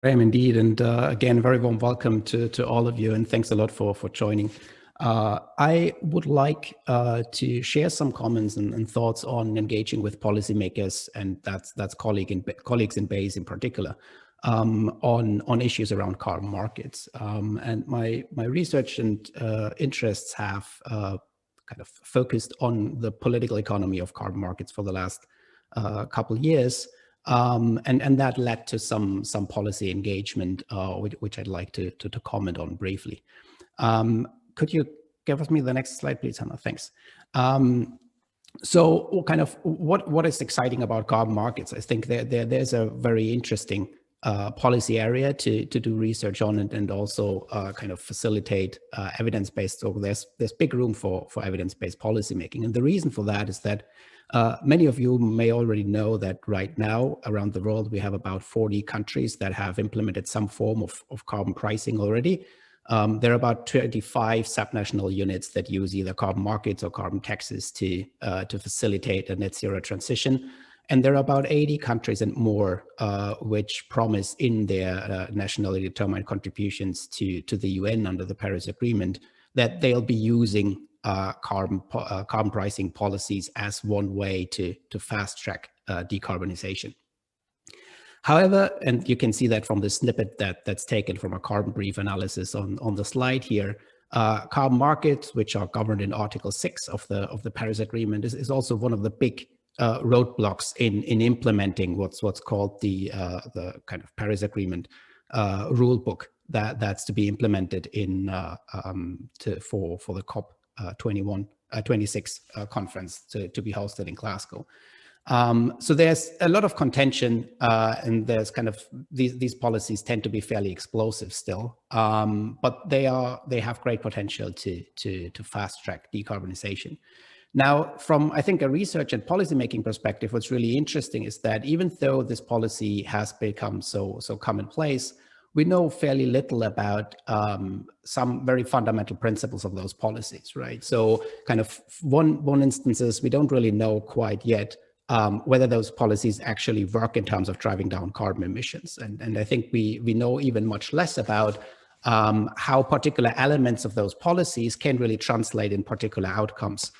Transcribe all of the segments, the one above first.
I am indeed. And again, very warm welcome to all of you. And thanks a lot for joining. I would like to share some comments and thoughts on engaging with policymakers, and that's colleagues in BEIS in particular, on issues around carbon markets. And my research and interests have kind of focused on the political economy of carbon markets for the last couple of years. And that led to some policy engagement, which I'd like to comment on briefly. Could you give me the next slide, please, Hannah? Thanks. So kind of what is exciting about carbon markets? I think there's a very interesting policy area to do research on, and also kind of facilitate evidence-based. So there's big room for evidence-based policy making. And the reason for that is that many of you may already know that right now around the world, we have about 40 countries that have implemented some form of carbon pricing already. There are about 25 subnational units that use either carbon markets or carbon taxes to facilitate a net zero transition. And there are about 80 countries and more which promise in their nationally determined contributions to the UN under the Paris Agreement that they'll be using carbon pricing policies as one way to fast track decarbonization. However, and you can see that from the snippet that's taken from a carbon brief analysis on the slide here, carbon markets, which are governed in Article 6 of the Paris Agreement, is also one of the big roadblocks in implementing what's called the kind of Paris Agreement rule book that's to be implemented in for the COP 26 conference to be hosted in Glasgow. So there's a lot of contention, and there's kind of these policies tend to be fairly explosive still, but they have great potential to fast track decarbonization. Now, from I think a research and policymaking perspective, what's really interesting is that even though this policy has become so commonplace, we know fairly little about some very fundamental principles of those policies, right? So kind of one instance is we don't really know quite yet whether those policies actually work in terms of driving down carbon emissions. And I think we know even much less about how particular elements of those policies can really translate in particular outcomes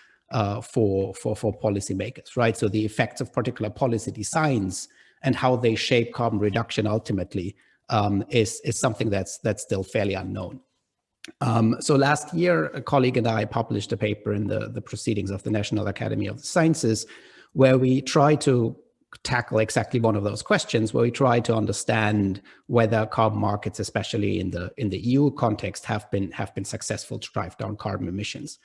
for policymakers, right? So the effects of particular policy designs and how they shape carbon reduction ultimately is something that's still fairly unknown. So last year, a colleague and I published a paper in the Proceedings of the National Academy of the Sciences, where we try to tackle exactly one of those questions, where we try to understand whether carbon markets, especially in the EU context, have been successful to drive down carbon emissions.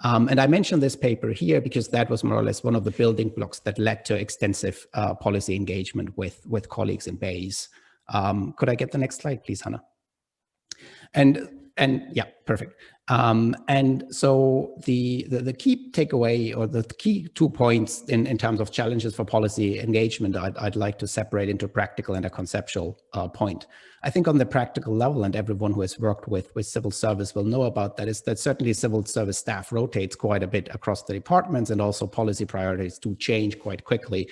And I mentioned this paper here because that was more or less one of the building blocks that led to extensive policy engagement with colleagues in BEIS. Could I get the next slide, please, Hannah? And yeah, perfect. And so the key takeaway, or the key 2 points in terms of challenges for policy engagement, I'd like to separate into practical and a conceptual point. I think on the practical level, and everyone who has worked with civil service will know about that, is that certainly civil service staff rotates quite a bit across the departments, and also policy priorities do change quite quickly.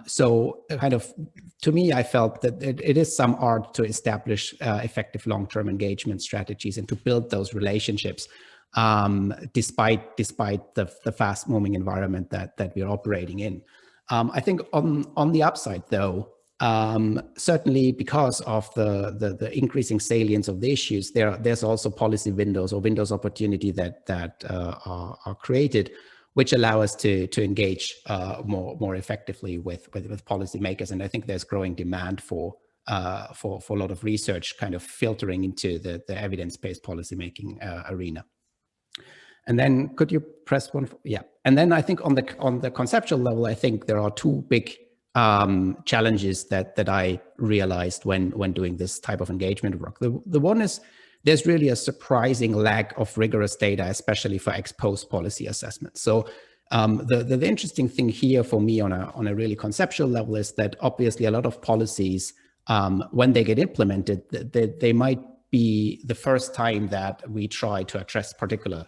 So kind of, to me, I felt that it is some art to establish effective long-term engagement strategies and to build those relationships despite the fast-moving environment that we're operating in. I think on the upside, though, certainly because of the increasing salience of the issues, there's also policy windows or windows opportunity that are created, which allow us to engage more effectively with policymakers. And I think there's growing demand for a lot of research kind of filtering into the evidence-based policymaking arena. And then could you press one? Yeah. And then I think on the conceptual level, I think there are two big challenges that I realized when doing this type of engagement work. The one is, there's really a surprising lack of rigorous data, especially for ex-post policy assessments. So the interesting thing here for me on a really conceptual level is that obviously a lot of policies, when they get implemented, they might be the first time that we try to address particular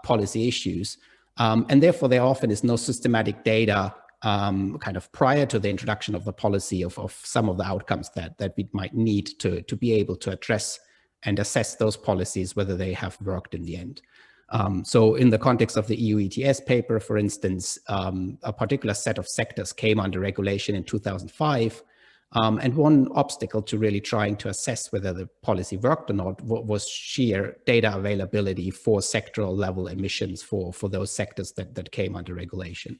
policy issues. And therefore, there often is no systematic data kind of prior to the introduction of the policy of some of the outcomes that we might need to be able to address and assess those policies, whether they have worked in the end. So in the context of the EU ETS paper, for instance, a particular set of sectors came under regulation in 2005. And one obstacle to really trying to assess whether the policy worked or not was sheer data availability for sectoral level emissions for those sectors that came under regulation.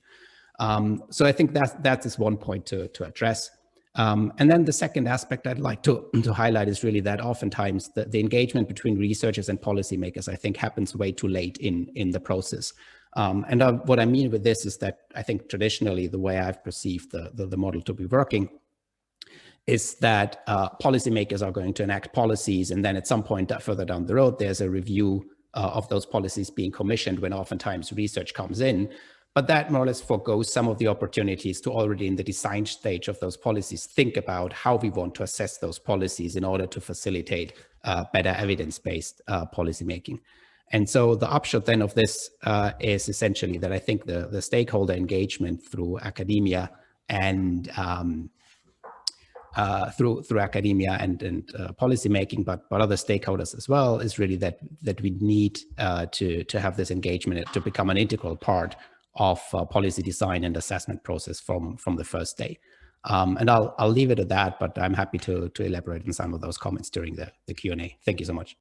So I think that is one point to address. And then the second aspect I'd like to highlight is really that oftentimes the engagement between researchers and policymakers, I think, happens way too late in the process. What I mean with this is that I think traditionally the way I've perceived the model to be working is that policymakers are going to enact policies, and then at some point further down the road, there's a review of those policies being commissioned when oftentimes research comes in. But that more or less forgoes some of the opportunities to already in the design stage of those policies think about how we want to assess those policies in order to facilitate better evidence-based policymaking. And so the upshot then of this is essentially that I think the stakeholder engagement through academia and through academia and policymaking, but other stakeholders as well, is really that we need to have this engagement to become an integral part of policy design and assessment process from the first day. And I'll leave it at that, but I'm happy to elaborate on some of those comments during the Q&A. Thank you so much.